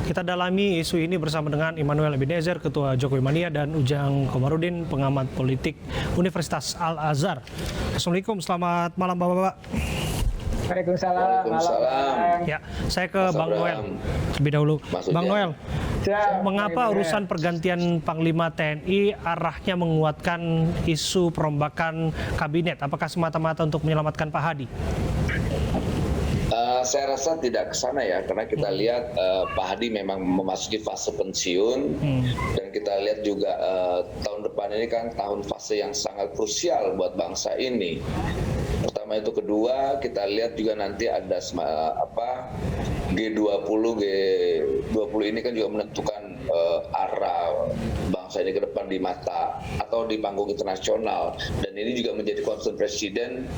Kita dalami isu ini bersama dengan Immanuel Ebenezer, Ketua Jokowi Mania, dan Ujang Komarudin, pengamat politik Universitas Al-Azhar. Assalamualaikum, selamat malam Bapak-Bapak. Waalaikumsalam. Waalaikumsalam. Ya, saya ke Bang Noel lebih dahulu. Bang Noel, mengapa urusan pergantian Panglima TNI arahnya menguatkan isu perombakan kabinet? Apakah semata-mata untuk menyelamatkan Pak Hadi? Saya rasa tidak ke sana ya, karena kita lihat Pak Hadi memang memasuki fase pensiun, dan kita lihat juga tahun depan ini kan tahun fase yang sangat krusial buat bangsa ini. Pertama itu, kedua kita lihat juga nanti ada G20 ini kan juga menentukan arah bangsa ini ke depan di mata atau di panggung internasional, dan ini juga menjadi concern Presiden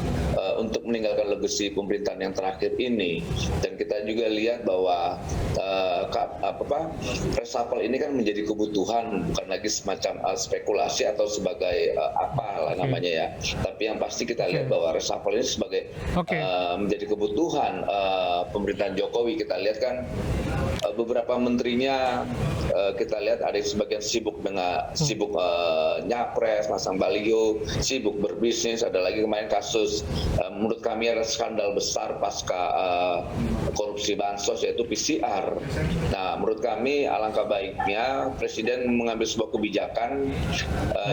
untuk meninggalkan legacy pemerintahan yang terakhir ini. Dan kita juga lihat bahwa reshuffle ini kan menjadi kebutuhan, bukan lagi semacam spekulasi atau sebagai apalah namanya ya, tapi yang pasti kita lihat bahwa reshuffle ini sebagai menjadi kebutuhan pemerintahan Jokowi. Kita lihat kan beberapa menterinya, kita lihat ada yang sebagian sibuk dengan nyapres, masang baliho, sibuk berbisnis. Ada lagi kemarin kasus menurut kami ada skandal besar pasca korupsi bansos, yaitu PCR. Nah, menurut kami alangkah baiknya Presiden mengambil sebuah kebijakan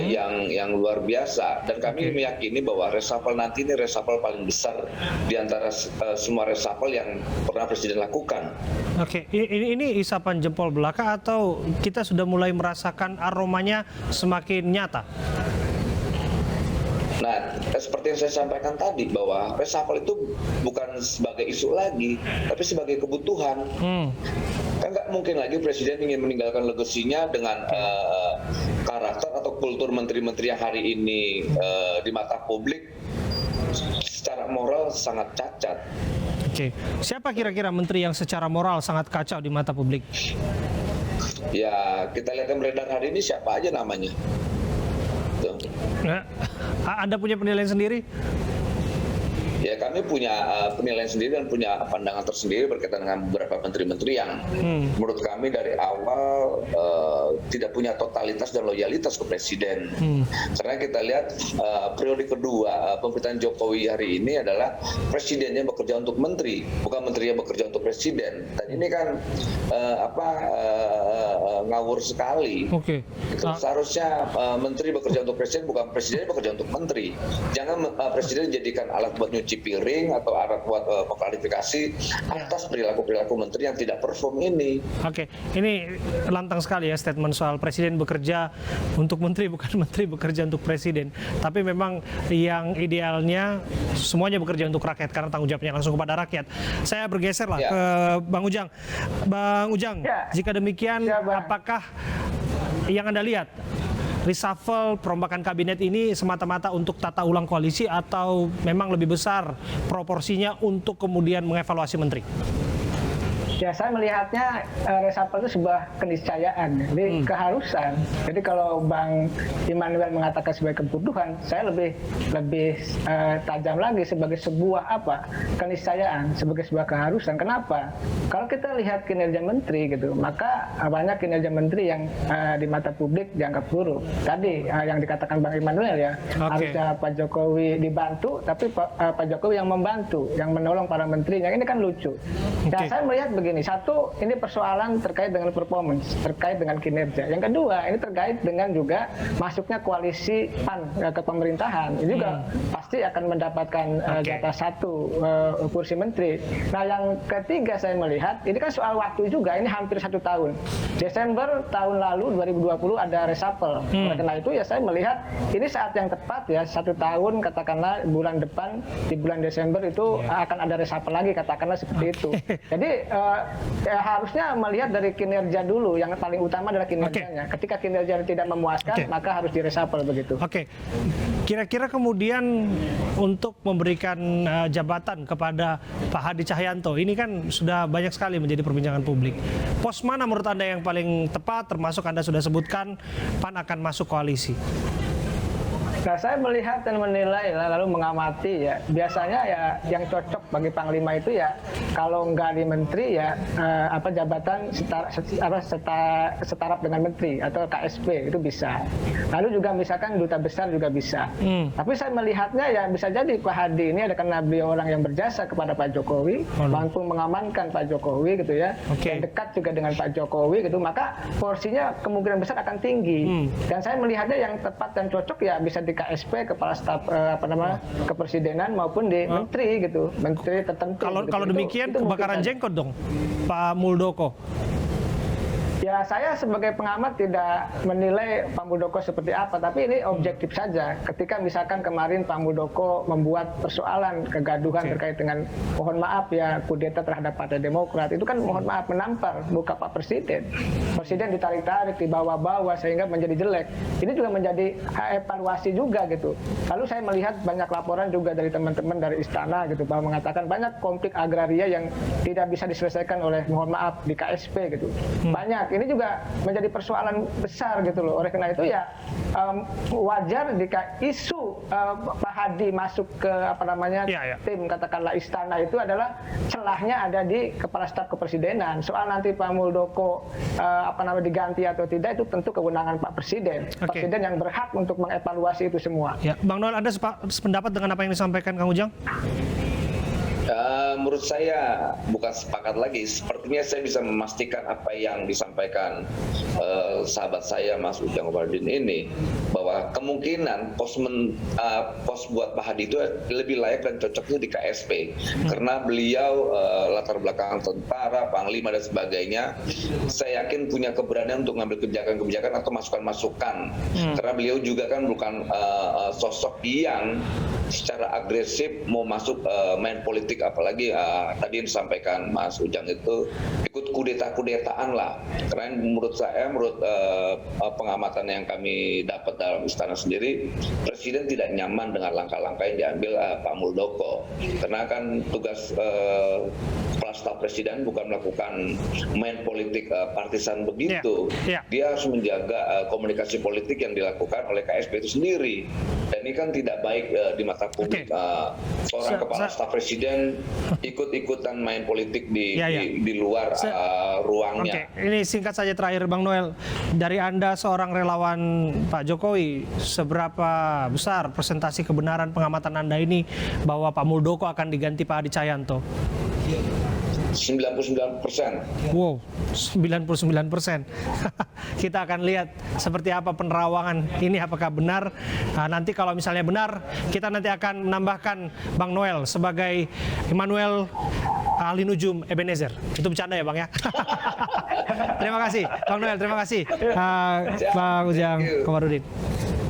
yang luar biasa, dan kami meyakini bahwa reshuffle nanti ini reshuffle paling besar di antara semua reshuffle yang pernah Presiden lakukan. Oke, ini isapan jempol belaka atau kita sudah mulai merasakan aromanya semakin nyata? Nah, seperti yang saya sampaikan tadi, bahwa reshuffle itu bukan sebagai isu lagi, tapi sebagai kebutuhan. Kan nggak mungkin lagi Presiden ingin meninggalkan legasinya dengan karakter atau kultur menteri-menteri yang hari ini di mata publik secara moral sangat cacat. Oke, siapa kira-kira menteri yang secara moral sangat kacau di mata publik? Ya, kita lihat yang beredar hari ini siapa aja namanya. Tuh. Nah, Anda punya penilaian sendiri? Ya, kami punya penilaian sendiri dan punya pandangan tersendiri berkaitan dengan beberapa menteri-menteri yang menurut kami dari awal tidak punya totalitas dan loyalitas ke Presiden. Karena kita lihat periode kedua pemerintahan Jokowi hari ini adalah Presidennya bekerja untuk menteri, bukan menterinya bekerja untuk Presiden. Dan ini kan ngawur sekali. Seharusnya menteri bekerja untuk Presiden, bukan Presiden bekerja untuk menteri. Jangan Presiden dijadikan alat buat nyuci piring atau alat buat mengklarifikasi atas perilaku menteri yang tidak perform ini. Oke, ini lantang sekali ya statement soal Presiden bekerja untuk menteri, bukan menteri bekerja untuk Presiden. Tapi memang yang idealnya semuanya bekerja untuk rakyat karena tanggung jawabnya langsung kepada rakyat. Saya bergeser lah ke Bang Ujang. Bang Ujang, jika demikian apakah yang Anda lihat reshuffle perombakan kabinet ini semata-mata untuk tata ulang koalisi atau memang lebih besar proporsinya untuk kemudian mengevaluasi menteri? Ya, saya melihatnya reshuffle itu sebuah keniscayaan, jadi keharusan. Jadi kalau Bang Immanuel mengatakan sebagai kebutuhan, saya lebih tajam lagi sebagai sebuah keniscayaan, sebagai sebuah keharusan. Kenapa? Kalau kita lihat kinerja menteri gitu, maka banyak kinerja menteri yang di mata publik dianggap buruk. Tadi yang dikatakan Bang Immanuel ya, harusnya Pak Jokowi dibantu, tapi Pak Jokowi yang membantu, yang menolong para menterinya. Ini kan lucu. Nah, saya melihat begini. Satu, ini persoalan terkait dengan performance, terkait dengan kinerja. Yang kedua, ini terkait dengan juga masuknya koalisi PAN ke pemerintahan. Ini juga pasti akan mendapatkan jatah satu kursi menteri. Nah, yang ketiga saya melihat, ini kan soal waktu juga, ini hampir 1 tahun. Desember tahun lalu, 2020 ada reshuffle. Karena itu ya saya melihat ini saat yang tepat ya, 1 tahun katakanlah bulan depan, di bulan Desember itu akan ada reshuffle lagi, katakanlah seperti itu. Jadi harusnya melihat dari kinerja dulu, yang paling utama adalah kinerjanya. Ketika kinerja tidak memuaskan, maka harus di-reshuffle begitu. Kira-kira kemudian untuk memberikan jabatan kepada Pak Hadi Cahyanto, ini kan sudah banyak sekali menjadi perbincangan publik. Pos mana menurut Anda yang paling tepat, termasuk Anda sudah sebutkan PAN akan masuk koalisi? Nah, saya melihat dan menilai lalu mengamati ya. Biasanya ya yang cocok bagi Panglima itu ya kalau nggak di menteri ya jabatan setaraf dengan menteri atau KSP itu bisa. Lalu juga misalkan duta besar juga bisa. Tapi saya melihatnya ya bisa jadi Pak Hadi ini ada karena beliau orang yang berjasa kepada Pak Jokowi, mampu mengamankan Pak Jokowi gitu ya, dan dekat juga dengan Pak Jokowi gitu, maka porsinya kemungkinan besar akan tinggi. Dan saya melihatnya yang tepat dan cocok ya bisa di KSP, kepala staf kepresidenan maupun di menteri gitu, menteri tertentu. Kalau demikian kebakaran jenggot dong, Pak Muldoko. Ya, saya sebagai pengamat tidak menilai Pak Muldoko seperti apa, tapi ini objektif saja. Ketika misalkan kemarin Pak Muldoko membuat persoalan kegaduhan terkait dengan, mohon maaf ya, kudeta terhadap Partai Demokrat, itu kan mohon maaf menampar muka Pak Presiden. Presiden ditarik-tarik, dibawa-bawa sehingga menjadi jelek. Ini juga menjadi evaluasi juga gitu. Lalu saya melihat banyak laporan juga dari teman-teman dari istana gitu, bahwa mengatakan banyak konflik agraria yang tidak bisa diselesaikan oleh, mohon maaf, di KSP gitu. Banyak. Ini juga menjadi persoalan besar gitu loh. Oleh karena itu ya wajar jika isu Pak Hadi masuk ke tim katakanlah istana itu adalah celahnya ada di kepala staf kepresidenan. Soal nanti Pak Muldoko diganti atau tidak itu tentu kewenangan Pak Presiden. Presiden yang berhak untuk mengevaluasi itu semua. Ya, Bang Noel, Anda sependapat dengan apa yang disampaikan Kang Ujang? Menurut saya bukan sepakat lagi. Sepertinya saya bisa memastikan apa yang disampaikan sahabat saya Mas Ujang Komarudin ini, bahwa kemungkinan pos buat Pak Hadi itu lebih layak dan cocoknya di KSP karena beliau latar belakang tentara, panglima dan sebagainya. Saya yakin punya keberanian untuk mengambil kebijakan-kebijakan atau masukan-masukan karena beliau juga kan bukan sosok yang secara agresif mau masuk main politik, apalagi tadi yang disampaikan Mas Ujang itu ikut kudeta-kudetaan lah. Karena menurut saya, menurut pengamatan yang kami dapat dalam istana sendiri, Presiden tidak nyaman dengan langkah-langkah yang diambil Pak Muldoko. Karena kan tugas kepala staf Presiden bukan melakukan main politik partisan begitu. Dia harus menjaga komunikasi politik yang dilakukan oleh KSP itu sendiri. Dan ini kan tidak baik di mata publik. Seorang kepala staf Presiden ikut-ikutan main politik di luar ruangnya. Ini singkat saja terakhir Bang Noel, dari Anda seorang relawan Pak Jokowi, seberapa besar persentase kebenaran pengamatan Anda ini bahwa Pak Muldoko akan diganti Pak Hadi Cahyanto? 99%. Wow, 99%. Kita akan lihat seperti apa penerawangan ini, apakah benar. Nanti kalau misalnya benar, kita nanti akan menambahkan Bang Noel sebagai Immanuel ahli nujum Ebenezer. Itu bercanda ya Bang ya. Terima kasih Bang Noel, terima kasih Bang Ujang Komarudin.